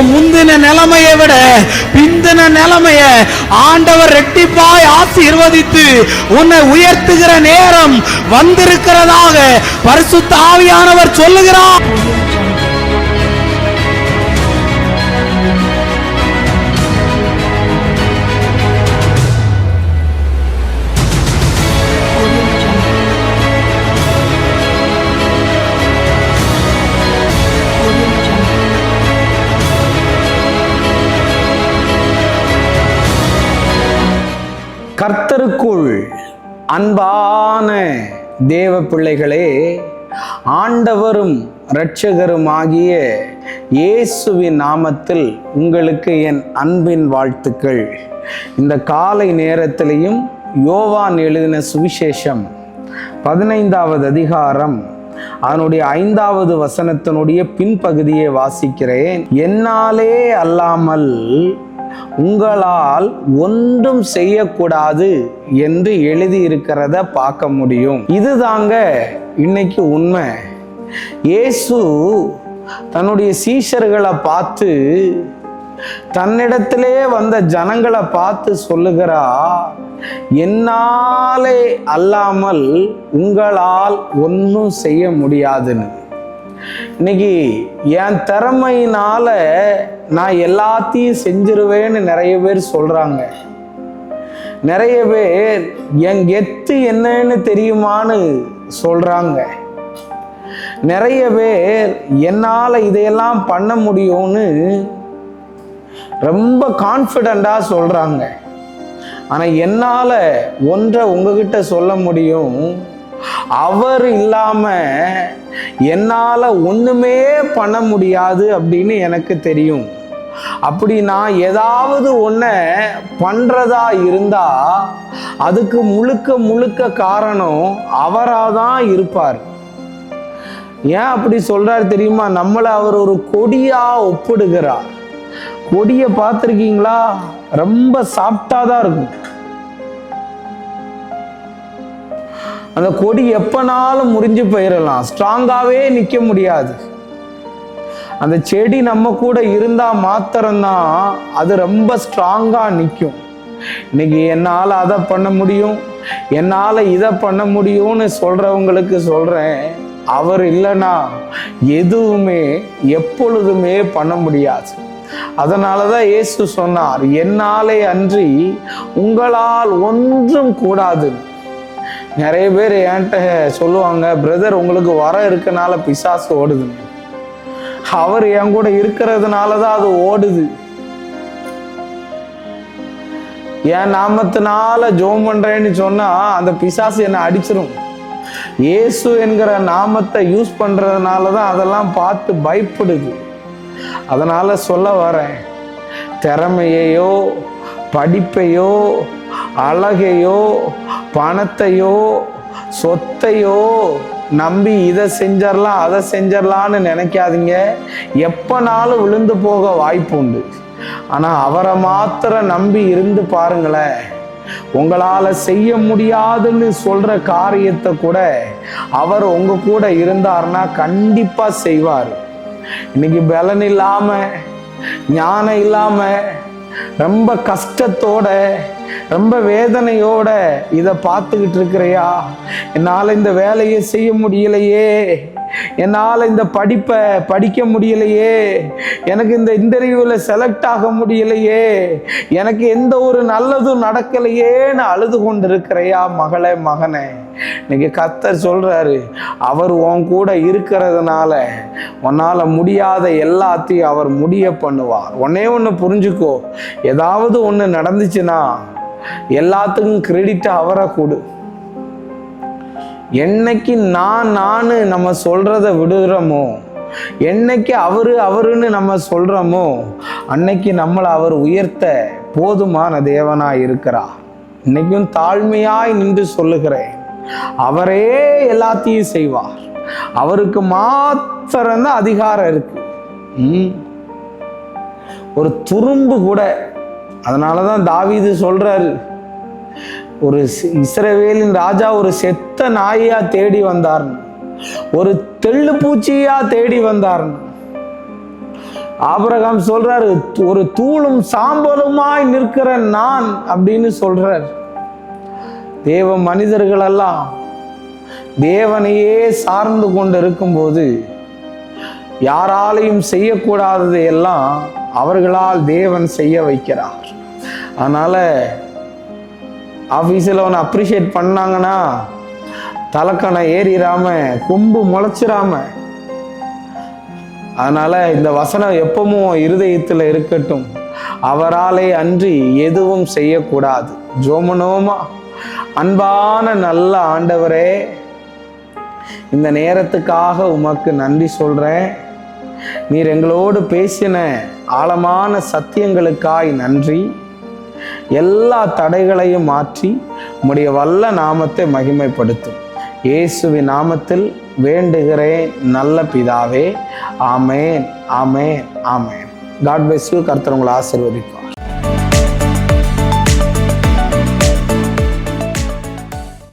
முந்தின நிலைமையை விட பிந்தின நிலைமைய ஆண்டவர் ரெட்டிப்பாய் ஆசீர்வதித்து உன்னை உயர்த்துகிற நேரம் வந்திருக்கிறதாக பரிசுத்த ஆவியானவர் சொல்லுகிறார். கர்த்தருக்குள் அன்பான தேவ பிள்ளைகளே, ஆண்டவரும் இரட்சகருமாகிய இயேசுவின் நாமத்தில் உங்களுக்கு என் அன்பின் வாழ்த்துக்கள். இந்த காலை நேரத்திலையும் யோவான் எழுதின சுவிசேஷம் 15வது அதிகாரம் அதனுடைய 5வது வசனத்தினுடைய பின்பகுதியை வாசிக்கிறேன். என்னாலே அல்லாமல் உங்களால் ஒன்றும் செய்யக்கூடாது என்று எழுதியிருக்கிறத பார்க்க முடியும். இதுதாங்க இன்னைக்கு உண்மை. இயேசு தன்னுடைய சீஷர்களை பார்த்து, தன்னிடத்திலே வந்த ஜனங்களை பார்த்து சொல்லுகிறார், என்னாலே அல்லாமல் உங்களால் ஒன்றும் செய்ய முடியாதுன்னு. இன்னைக்கு என் திறமையினால நான் எல்லாத்தையும் செஞ்சிருவேன்னு நிறைய பேர் சொல்றாங்க. நிறைய பேர் என் கெத்து என்னன்னு தெரியுமான்னு சொல்றாங்க. நிறைய பேர் என்னால இதையெல்லாம் பண்ண முடியும்னு ரொம்ப கான்ஃபிடண்டா சொல்றாங்க. ஆனா என்னால ஒன்றை உங்ககிட்ட சொல்ல முடியும், அவர் இல்லாம என்னால ஒண்ணுமே பண்ண முடியாது அப்படின்னு எனக்கு தெரியும். அப்படி நான் ஏதாவது ஒன்ன பண்றதா இருந்தா அதுக்கு முழுக்க முழுக்க காரணம் அவராதான் இருப்பார். ஏன் அப்படி சொல்றாரு தெரியுமா? நம்மளை அவர் ஒரு கொடியா ஒப்பிடுகிறார். கொடியை பார்த்திருக்கீங்களா? ரொம்ப சாஃப்டாதான் இருக்கும். அந்த கொடி எப்பனாலும் முறிஞ்சு போயிடலாம், ஸ்ட்ராங்காவே நிற்க முடியாது. அந்த செடி நம்ம கூட இருந்தா மாத்திரம்தான் அது ரொம்ப ஸ்ட்ராங்கா நிற்கும். இன்னைக்கு என்னால் அதை பண்ண முடியும், என்னால் இதை பண்ண முடியும்னு சொல்றவங்களுக்கு சொல்றேன், அவர் இல்லைன்னா எதுவுமே எப்பொழுதுமே பண்ண முடியாது. அதனாலதான் இயேசு சொன்னார், என்னாலே அன்றி உங்களால் ஒன்றும் கூடாது. நிறைய பேர் என்கிட்ட சொல்லுவாங்க, பிரதர் உங்களுக்கு வரம் இருக்கனால பிசாசு ஓடுது. அவர் என் கூட இருக்கிறதுனாலதான் அது ஓடுது. என் நாமத்தினால ஜெபம் பண்றேன்னு சொன்னா அந்த பிசாசு என்னை அடிச்சிரும். இயேசு என்கிற நாமத்தை யூஸ் பண்றதுனாலதான் அதெல்லாம் பார்த்து பயப்படுது. அதனால சொல்ல வரேன், திறமையையோ படிப்பையோ அழகையோ பணத்தையோ சொத்தையோ நம்பி இதை செஞ்சிடலாம் அதை செஞ்சிடலான்னு நினைக்காதீங்க. எப்பனாலும் விழுந்து போக வாய்ப்பு உண்டு. ஆனா அவரை மாத்திரம் நம்பி இருந்து பாருங்களேன், உங்களால செய்ய முடியாதுன்னு சொல்ற காரியத்தை கூட அவர் உங்க கூட இருந்தாருன்னா கண்டிப்பா செய்வார். இன்னைக்கு பலன் இல்லாம ஞானம் இல்லாம ரொம்ப கஷ்டத்தோட ரொம்ப வேதனையோட இதை பார்த்துக்கிட்டு இருக்கிறையா, என்னால் இந்த வேலையை செய்ய முடியலையே, என்னால் இந்த படிப்பை படிக்க முடியலையே, எனக்கு இந்த இன்டர்வியூவில் செலக்ட் ஆக முடியலையே, எனக்கு எந்த ஒரு நல்லதும் நடக்கலையேன்னு அழுது கொண்டு இருக்கிறையா மகளே மகனே, இன்னைக்கு கர்த்தர் சொல்றாரு, அவர் உன் கூட இருக்கிறதுனால உன்னால முடியாத எல்லாத்தையும் அவர் முடிய பண்ணுவார். ஒன்னே ஒன்று புரிஞ்சுக்கோ, ஏதாவது ஒன்று நடந்துச்சுன்னா எல்லாத்துக்கும் கிரெடிட் அவரை கொடு. என்னைக்கு நான் நம்ம சொல்றத விடுறோமோ, என்னைக்கு அவருன்னு நம்ம சொல்றோமோ, அன்னைக்கு நம்மளை அவர் உயர்த்த போதுமான தேவனாய் இருக்கிறார். இன்னைக்கும் தாழ்மையாய் நின்று சொல்லுகிறேன், அவரே எல்லாத்தையும் செய்வார். அவருக்கு மாத்திரம்தான் அதிகாரம் இருக்கு. ஒரு துரும்பு கூட. அதனாலதான் தாவீது சொல்றாரு, ஒரு இஸ்ரவேலின் ராஜா ஒரு செத்த நாயா தேடி வந்தார்னு, ஒரு தெள்ளு பூச்சியா தேடி வந்தார்னு. ஆபிரகாம் சொல்றாரு, ஒரு தூளும் சாம்பலுமாய் நிற்கிற நான் அப்படின்னு சொல்றார். தேவ மனிதர்கள் எல்லாம் தேவனையே சார்ந்து கொண்டு இருக்கும்போது யாராலையும் செய்யக்கூடாததை எல்லாம் அவர்களால் தேவன் செய்ய வைக்கிறார். அதனால ஆஃபீஸில் ஒன்று அப்ரிஷியேட் பண்ணாங்கன்னா தலைக்கணை ஏறிடாம கொம்பு முளைச்சிடாம. அதனால இந்த வசனம் எப்பவும் இருதயத்தில் இருக்கட்டும். அவராலே அன்றி எதுவும் செய்யக்கூடாது. ஜோமனோமா. அன்பான நல்ல ஆண்டவரே, இந்த நேரத்துக்காக உமக்கு நன்றி சொல்றேன். நீர் எங்களோடு பேசின ஆழமான சத்தியங்களுக்காய் நன்றி. எல்லா தடைகளையும் மாற்றி உம்முடைய வல்ல நாமத்தை மகிமைப்படுத்தும். இயேசுவின் நாமத்தில் வேண்டுகிறேன் நல்ல பிதாவே. ஆமேன், ஆமேன், ஆமேன். God bless you. கர்த்தர் உங்களை ஆசீர்வதிப்பார்.